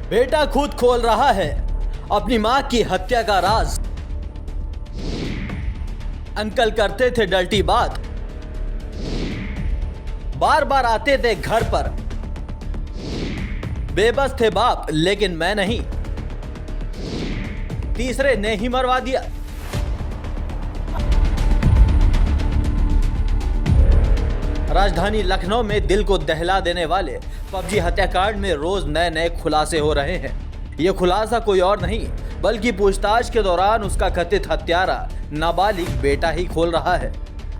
बेटा खुद खोल रहा है अपनी मां की हत्या का राज। अंकल करते थे डर्टी बात, बार बार आते थे घर पर। बेबस थे बाप लेकिन मैं नहीं, तीसरे ने ही मरवा दिया। राजधानी लखनऊ में दिल को दहला देने वाले पबजी हत्याकांड में रोज नए नए खुलासे हो रहे हैं। यह खुलासा कोई और नहीं बल्कि पूछताछ के दौरान उसका कथित हत्यारा नाबालिग बेटा ही खोल रहा है।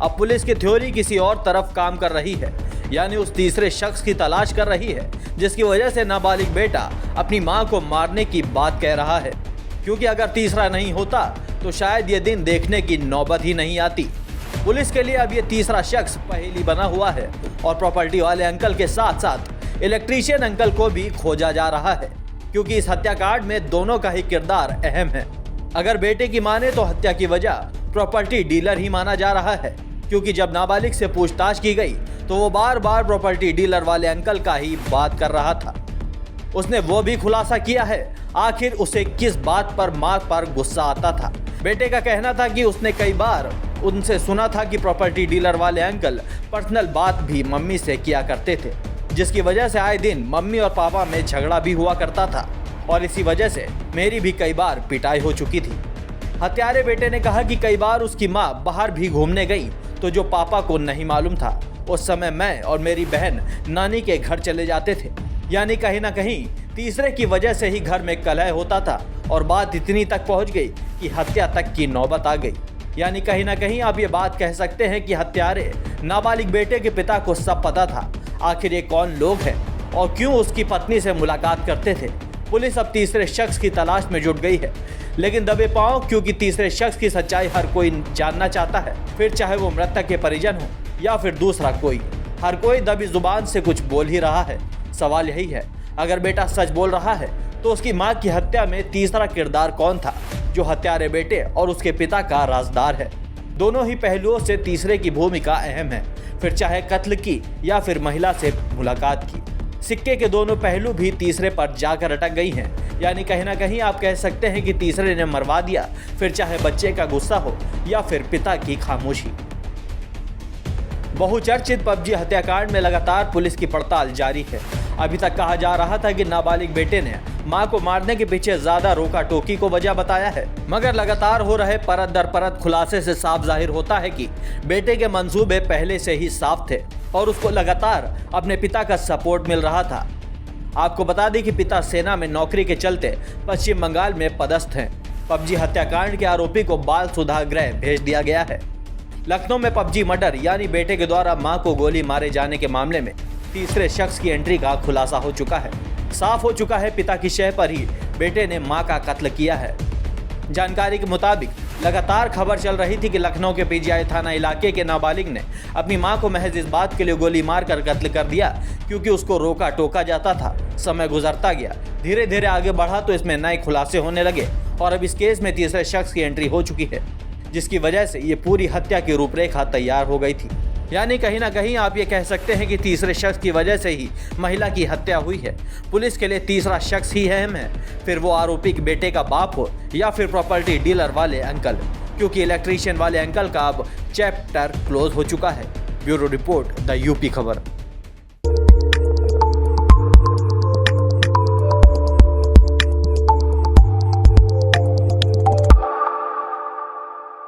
अब पुलिस की थ्योरी किसी और तरफ काम कर रही है, यानी उस तीसरे शख्स की तलाश कर रही है जिसकी वजह से नाबालिग बेटा अपनी मां को मारने की बात कह रहा है। क्योंकि अगर तीसरा नहीं होता तो शायद ये दिन देखने की नौबत ही नहीं आती। पुलिस के लिए अब ये तीसरा शख्स पहेली बना हुआ है और प्रॉपर्टी वाले अंकल के साथ साथ इलेक्ट्रीशियन अंकल को भी खोजा जा रहा है, क्योंकि इस हत्याकांड में दोनों का ही किरदार अहम है। अगर बेटे की माने तो हत्या की वजह प्रॉपर्टी डीलर ही माना जा रहा है, क्योंकि जब नाबालिग से पूछताछ की गई तो वो बार बार प्रॉपर्टी डीलर वाले अंकल का ही बात कर रहा था। उसने वो भी खुलासा किया है आखिर उसे किस बात पर मां पर गुस्सा आता था। बेटे का कहना था कि उसने कई बार उनसे सुना था कि प्रॉपर्टी डीलर वाले अंकल पर्सनल बात भी मम्मी से किया करते थे, जिसकी वजह से आए दिन मम्मी और पापा में झगड़ा भी हुआ करता था और इसी वजह से मेरी भी कई बार पिटाई हो चुकी थी। हत्यारे बेटे ने कहा कि कई बार उसकी मां बाहर भी घूमने गई तो जो पापा को नहीं मालूम था, उस समय मैं और मेरी बहन नानी के घर चले जाते थे। यानी कहीं ना कहीं तीसरे की वजह से ही घर में कलह होता था और बात इतनी तक पहुंच गई कि हत्या तक की नौबत आ गई। यानी कहीं ना कहीं आप ये बात कह सकते हैं कि हत्यारे नाबालिग बेटे के पिता को सब पता था आखिर ये कौन लोग हैं और क्यों उसकी पत्नी से मुलाकात करते थे। पुलिस अब तीसरे शख्स की तलाश में जुट गई है, लेकिन दबे पांव, क्योंकि तीसरे शख्स की सच्चाई हर कोई जानना चाहता है, फिर चाहे वो मृतक के परिजन हो या फिर दूसरा कोई। हर कोई दबी जुबान से कुछ बोल ही रहा है। सवाल यही है, अगर बेटा सच बोल रहा है तो उसकी मां की हत्या में तीसरा किरदार कौन था जो हत्यारे बेटे और उसके पिता का राजदार है। दोनों ही पहलुओं से तीसरे की भूमिका अहम है, फिर चाहे कत्ल की या फिर महिला से मुलाकात की। सिक्के के दोनों पहलू भी तीसरे पर जाकर अटक गई हैं। यानी कहीं ना कहीं आप कह सकते हैं कि तीसरे ने मरवा दिया, फिर चाहे बच्चे का गुस्सा हो या फिर पिता की खामोशी। बहुचर्चित पबजी हत्याकांड में लगातार पुलिस की पड़ताल जारी है। अभी तक कहा जा रहा था कि नाबालिग बेटे ने मां को मारने के पीछे ज्यादा रोका टोकी को वजह बताया है, मगर लगातार हो रहे परत दर परत खुलासे से साफ जाहिर होता है कि बेटे के मंसूबे पहले से ही साफ थे और उसको लगातार अपने पिता का सपोर्ट मिल रहा था। आपको बता दें कि पिता सेना में नौकरी के चलते पश्चिम बंगाल में पदस्थ हैं। पबजी हत्याकांड के आरोपी को बाल सुधार गृह भेज दिया गया है। लखनऊ में पबजी मर्डर यानी बेटे के द्वारा मां को गोली मारे जाने के मामले में तीसरे शख्स की एंट्री का खुलासा हो चुका है। साफ हो चुका है पिता की शह पर ही बेटे ने मां का कत्ल किया है। जानकारी के मुताबिक लगातार खबर चल रही थी कि लखनऊ के पीजीआई थाना इलाके के नाबालिग ने अपनी मां को महज इस बात के लिए गोली मारकर कत्ल कर दिया क्योंकि उसको रोका टोका जाता था। समय गुजरता गया, धीरे धीरे आगे बढ़ा तो इसमें नए खुलासे होने लगे और अब इस केस में तीसरे शख्स की एंट्री हो चुकी है, जिसकी वजह से ये पूरी हत्या की रूपरेखा तैयार हो गई थी। यानी कहीं ना कहीं आप ये कह सकते हैं कि तीसरे शख्स की वजह से ही महिला की हत्या हुई है। पुलिस के लिए तीसरा शख्स ही अहम है, फिर वो आरोपी के बेटे का बाप हो या फिर प्रॉपर्टी डीलर वाले अंकल, क्योंकि इलेक्ट्रीशियन वाले अंकल का अब चैप्टर क्लोज हो चुका है। ब्यूरो रिपोर्ट, द यूपी खबर।